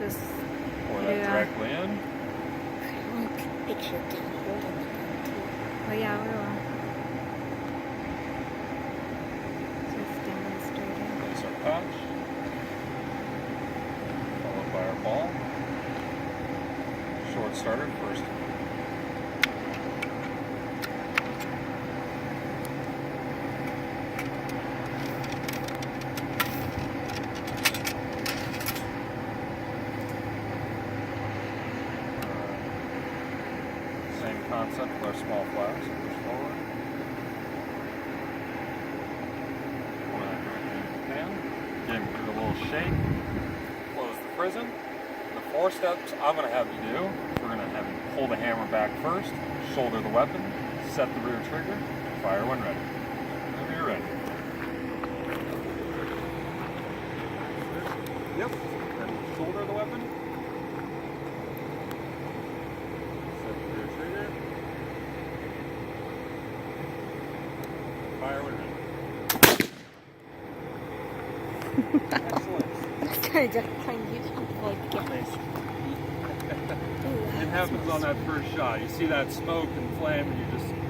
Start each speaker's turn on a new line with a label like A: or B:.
A: Just
B: Pour that directly in.
C: I want to picture them holding the gun too.
A: Oh yeah, we will. Just demonstrating.
B: Place our patch. Followed by our ball. Short starter first. Same concept with our small flaps. Push forward. Pour that directly into the pan. Again, give it a little shake. Close the prison. The 4 steps I'm going to have you do, we're going to have you pull the hammer back first, shoulder the weapon, set the rear trigger, fire when ready. Whenever you're ready. Yep. Then shoulder the weapon. Set the rear trigger. Fire when ready. Excellent.
C: That's kind of just trying to use it like get
B: Nice.
C: Ooh,
B: It happens on that first shot. You see that smoke and flame and you just